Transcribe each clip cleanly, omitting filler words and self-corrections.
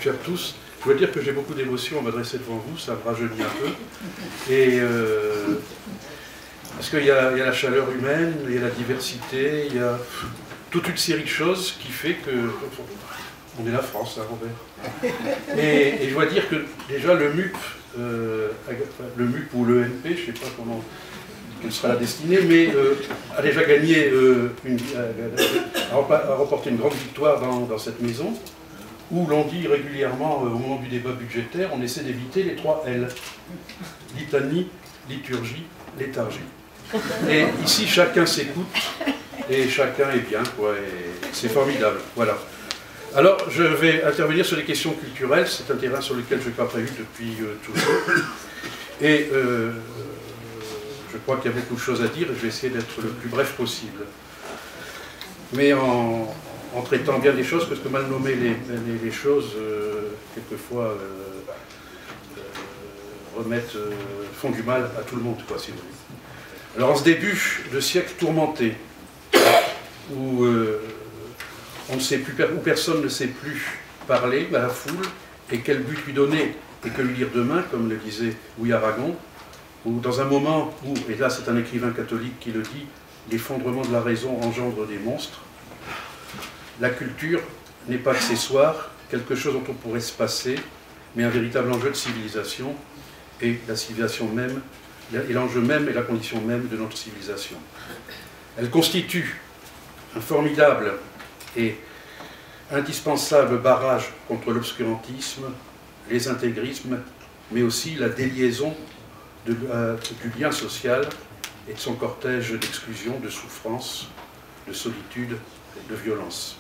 Chers tous, je dois dire que j'ai beaucoup d'émotion à m'adresser devant vous, ça me rajeunit un peu. Et parce qu'il y a la chaleur humaine, il y a la diversité, il y a toute une série de choses qui fait que on est la France, hein, Robert. Et je dois dire que déjà le MUP ou l'ENP, je ne sais pas comment quelle sera la destinée, mais a déjà gagné, a remporté une grande victoire dans cette maison, où l'on dit régulièrement, au moment du débat budgétaire, on essaie d'éviter les 3 L. Litanie, liturgie, léthargie. Et ici, chacun s'écoute, et chacun est bien, quoi, et c'est formidable. Voilà. Alors, je vais intervenir sur les questions culturelles, c'est un terrain sur lequel je n'ai pas prévu depuis toujours. Et je crois qu'il y a beaucoup de choses à dire, et je vais essayer d'être le plus bref possible. Mais en traitant bien des choses, parce que mal nommer les choses, quelquefois, font du mal à tout le monde, quoi, si vous voulez. Alors, en ce début de siècle tourmenté, où on ne sait plus, où personne ne sait plus parler à la foule, et quel but lui donner, et que lui dire demain, comme le disait Louis Aragon, ou dans un moment où, et là c'est un écrivain catholique qui le dit, l'effondrement de la raison engendre des monstres, la culture n'est pas accessoire, quelque chose dont on pourrait se passer, mais un véritable enjeu de civilisation, et la civilisation même, et l'enjeu même et la condition même de notre civilisation. Elle constitue un formidable et indispensable barrage contre l'obscurantisme, les intégrismes, mais aussi la déliaison du lien social et de son cortège d'exclusion, de souffrance, de solitude et de violence.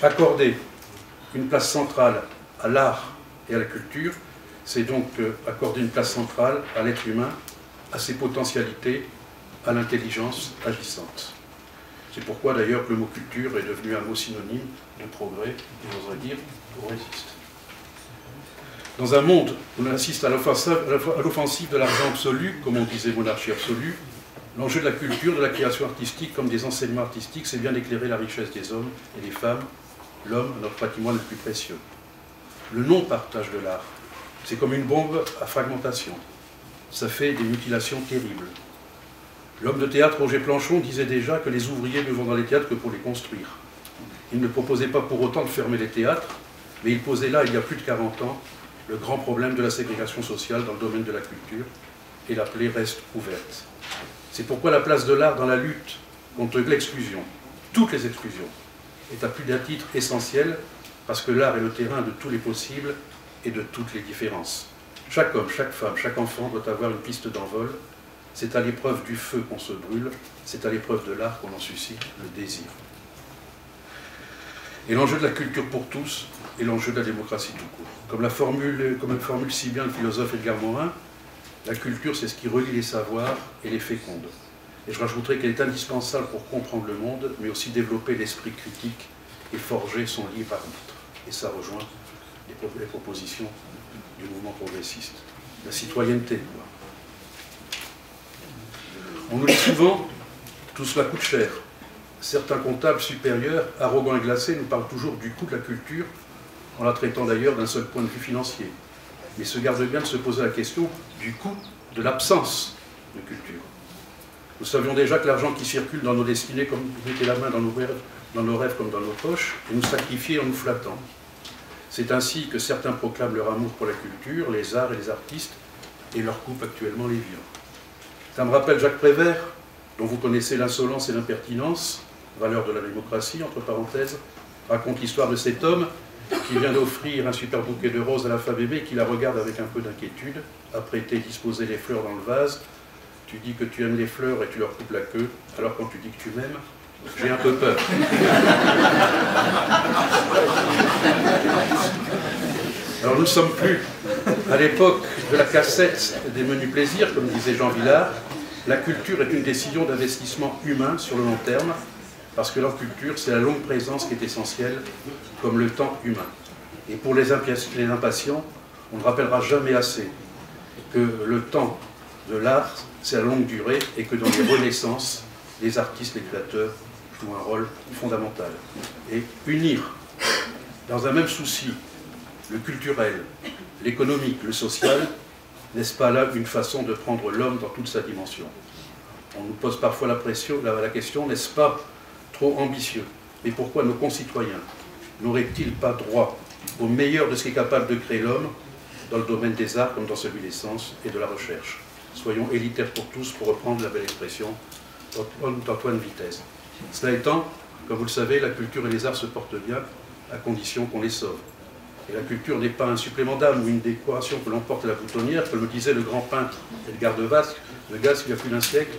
Accorder une place centrale à l'art et à la culture, c'est donc accorder une place centrale à l'être humain, à ses potentialités, à l'intelligence agissante. C'est pourquoi d'ailleurs que le mot culture est devenu un mot synonyme de progrès, et j'oserais dire progressiste. Dans un monde où on assiste à l'offensive de l'argent absolu, comme on disait monarchie absolue, l'enjeu de la culture, de la création artistique comme des enseignements artistiques, c'est bien d'éclairer la richesse des hommes et des femmes, l'homme, notre patrimoine le plus précieux. Le non-partage de l'art, c'est comme une bombe à fragmentation. Ça fait des mutilations terribles. L'homme de théâtre Roger Planchon disait déjà que les ouvriers ne vont dans les théâtres que pour les construire. Il ne proposait pas pour autant de fermer les théâtres, mais il posait là, il y a plus de 40 ans, le grand problème de la ségrégation sociale dans le domaine de la culture, et la plaie reste ouverte. C'est pourquoi la place de l'art dans la lutte contre l'exclusion, toutes les exclusions, est à plus d'un titre essentielle, parce que l'art est le terrain de tous les possibles et de toutes les différences. Chaque homme, chaque femme, chaque enfant doit avoir une piste d'envol. C'est à l'épreuve du feu qu'on se brûle, c'est à l'épreuve de l'art qu'on en suscite le désir. Et l'enjeu de la culture pour tous est l'enjeu de la démocratie tout court. Comme le formule si bien le philosophe Edgar Morin, la culture c'est ce qui relie les savoirs et les féconde. Et je rajouterai qu'elle est indispensable pour comprendre le monde, mais aussi développer l'esprit critique et forger son libre arbitre. Et ça rejoint les propositions du mouvement progressiste. La citoyenneté, quoi. On nous dit souvent, tout cela coûte cher. Certains comptables supérieurs, arrogants et glacés, nous parlent toujours du coût de la culture, en la traitant d'ailleurs d'un seul point de vue financier. Mais se gardent bien de se poser la question du coût de l'absence de culture. Nous savions déjà que l'argent qui circule dans nos destinées, comme mettait la main dans nos rêves comme dans nos poches, et nous sacrifier en nous flattant. C'est ainsi que certains proclament leur amour pour la culture, les arts et les artistes, et leur coupent actuellement les vivres. Ça me rappelle Jacques Prévert, dont vous connaissez l'insolence et l'impertinence, valeur de la démocratie, entre parenthèses, raconte l'histoire de cet homme qui vient d'offrir un super bouquet de roses à la femme aimée, qui la regarde avec un peu d'inquiétude, apprêté disposer les fleurs dans le vase. Tu dis que tu aimes les fleurs et tu leur coupes la queue, alors quand tu dis que tu m'aimes, j'ai un peu peur. Alors nous ne sommes plus à l'époque de la cassette des menus plaisirs, comme disait Jean Villard. La culture est une décision d'investissement humain sur le long terme, parce que la culture, c'est la longue présence qui est essentielle, comme le temps humain. Et pour les impatients, on ne rappellera jamais assez que le temps de l'art, c'est la longue durée, et que dans les renaissances, les artistes, les créateurs joue un rôle fondamental. Et unir, dans un même souci, le culturel, l'économique, le social, n'est-ce pas là une façon de prendre l'homme dans toute sa dimension? On nous pose parfois la question, n'est-ce pas trop ambitieux? Et pourquoi nos concitoyens n'auraient-ils pas droit au meilleur de ce qu'est capable de créer l'homme dans le domaine des arts comme dans celui des sciences et de la recherche? Soyons élitaires pour tous, pour reprendre la belle expression d'Antoine Vitesse. Cela étant, comme vous le savez, la culture et les arts se portent bien à condition qu'on les sauve. Et la culture n'est pas un supplément d'âme ou une décoration que l'on porte à la boutonnière, comme le disait le grand peintre Edgar Degas il y a plus d'un siècle.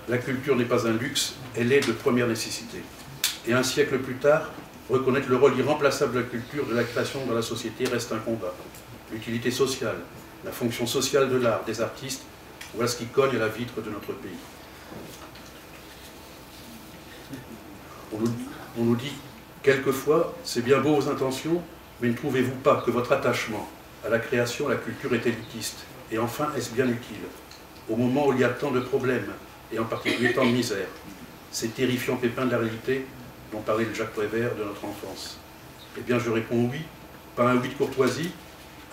La culture n'est pas un luxe, elle est de première nécessité. Et un siècle plus tard, reconnaître le rôle irremplaçable de la culture, de la création dans la société reste un combat. L'utilité sociale, la fonction sociale de l'art, des artistes, voilà ce qui cogne à la vitre de notre pays. On nous dit quelquefois, c'est bien beau vos intentions, mais ne trouvez-vous pas que votre attachement à la création, à la culture est élitiste? Et enfin, est-ce bien utile? Au moment où il y a tant de problèmes, et en particulier tant de misère, ces terrifiants pépins de la réalité dont parlait le Jacques Prévert de notre enfance. Eh bien, je réponds oui, pas un oui de courtoisie,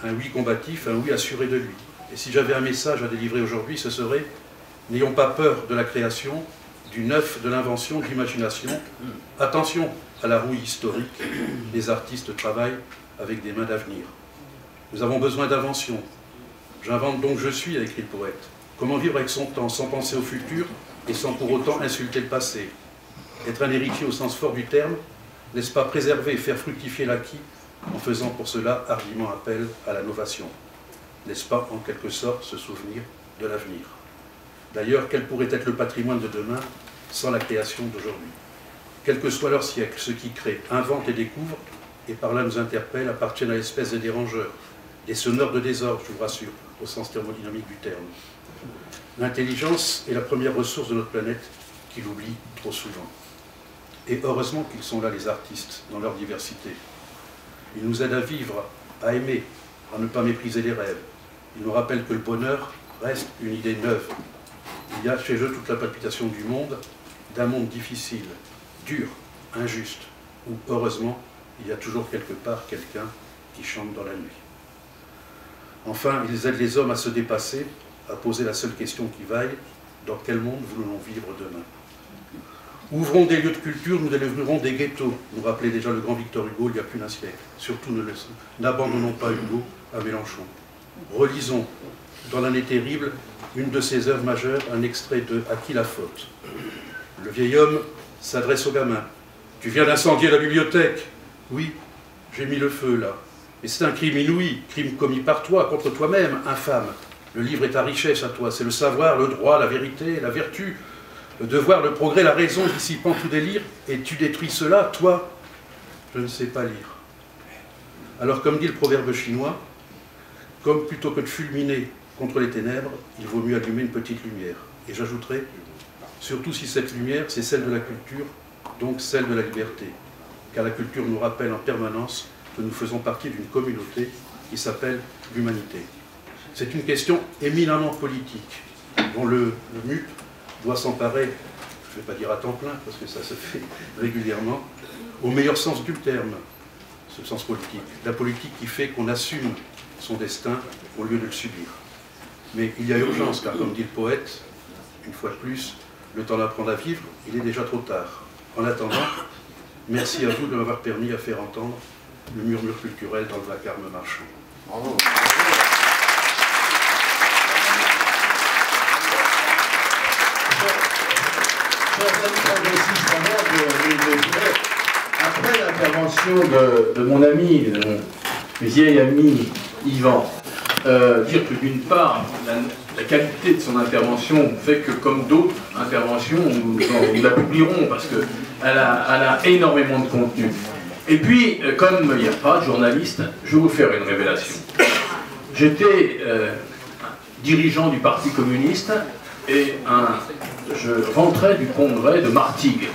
un oui combatif, un oui assuré de lui. Et si j'avais un message à délivrer aujourd'hui, ce serait « N'ayons pas peur de la création, du neuf, de l'invention, de l'imagination. Attention à la rouille historique, les artistes travaillent avec des mains d'avenir. Nous avons besoin d'invention. J'invente donc je suis, a écrit le poète. Comment vivre avec son temps, sans penser au futur et sans pour autant insulter le passé? Être un héritier au sens fort du terme, n'est-ce pas préserver et faire fructifier l'acquis en faisant pour cela hardiment appel à la novation? N'est-ce pas en quelque sorte se souvenir de l'avenir? D'ailleurs, quel pourrait être le patrimoine de demain sans la création d'aujourd'hui? Quel que soit leur siècle, ceux qui créent, inventent et découvrent, et par là nous interpellent, appartiennent à l'espèce des dérangeurs, des sonneurs de désordre, je vous rassure, au sens thermodynamique du terme. L'intelligence est la première ressource de notre planète qu'il oublie trop souvent. Et heureusement qu'ils sont là, les artistes, dans leur diversité. Ils nous aident à vivre, à aimer, à ne pas mépriser les rêves. Ils nous rappellent que le bonheur reste une idée neuve. Il y a chez eux toute la palpitation du monde, d'un monde difficile, dur, injuste, où, heureusement, il y a toujours quelque part quelqu'un qui chante dans la nuit. Enfin, ils aident les hommes à se dépasser, à poser la seule question qui vaille, dans quel monde voulons-nous vivre demain? Ouvrons des lieux de culture, nous délivrirons des ghettos, nous rappelait déjà le grand Victor Hugo il y a plus d'un siècle. Surtout, n'abandonnons pas Hugo à Mélenchon. Relisons, dans l'année terrible, une de ses œuvres majeures, un extrait de « À qui la faute ?» Le vieil homme s'adresse au gamin. « Tu viens d'incendier la bibliothèque ?»« Oui, j'ai mis le feu là. Mais c'est un crime inouï, crime commis par toi, contre toi-même, infâme. Le livre est ta richesse à toi, c'est le savoir, le droit, la vérité, la vertu, le devoir, le progrès, la raison, dissipant tout délire, et tu détruis cela, toi, je ne sais pas lire. » Alors, comme dit le proverbe chinois, comme plutôt que de fulminer contre les ténèbres, il vaut mieux allumer une petite lumière. Et j'ajouterai, surtout si cette lumière, c'est celle de la culture, donc celle de la liberté. Car la culture nous rappelle en permanence que nous faisons partie d'une communauté qui s'appelle l'humanité. C'est une question éminemment politique, dont le MUP doit s'emparer, je ne vais pas dire à temps plein, parce que ça se fait régulièrement, au meilleur sens du terme, ce sens politique. La politique qui fait qu'on assume son destin au lieu de le subir. Mais il y a urgence, car comme dit le poète, une fois de plus, le temps d'apprendre à vivre, il est déjà trop tard. En attendant, merci à vous de m'avoir permis à faire entendre le murmure culturel dans le vacarme marchand. Bravo. Après l'intervention de mon ami, de mon vieil ami Yvan, dire que d'une part, la qualité de son intervention fait que, comme d'autres interventions, nous la publierons parce qu'elle a énormément de contenu. Et puis, comme il n'y a pas de journaliste, je vais vous faire une révélation. J'étais dirigeant du Parti communiste et je rentrais du congrès de Martigues.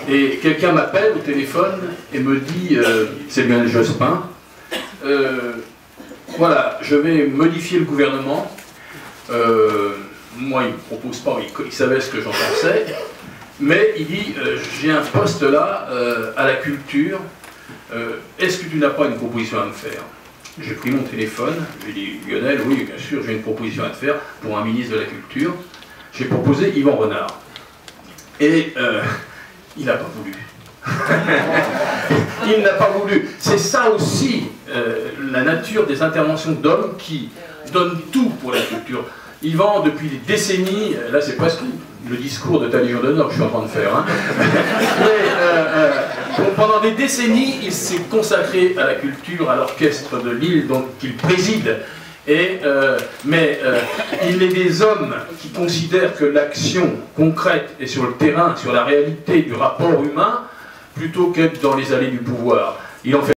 Et quelqu'un m'appelle au téléphone et me dit c'est bien Jospin, voilà, je vais modifier le gouvernement. Moi, il ne me propose pas, il savait ce que j'en pensais, mais il dit j'ai un poste là à la culture, est-ce que tu n'as pas une proposition à me faire? J'ai pris mon téléphone, j'ai dit Lionel, oui bien sûr j'ai une proposition à te faire pour un ministre de la Culture. J'ai proposé Yvan Renard. Et il n'a pas voulu. Il n'a pas voulu. C'est ça aussi la nature des interventions d'hommes qui donnent tout pour la culture. Yvan, depuis des décennies, là c'est presque le discours de ta Légion d'honneur que je suis en train de faire, hein. Mais, pendant des décennies, il s'est consacré à la culture, à l'orchestre de Lille, qu'il préside. Mais il est des hommes qui considèrent que l'action concrète est sur le terrain, sur la réalité du rapport humain, plutôt qu'être dans les allées du pouvoir. Il en fait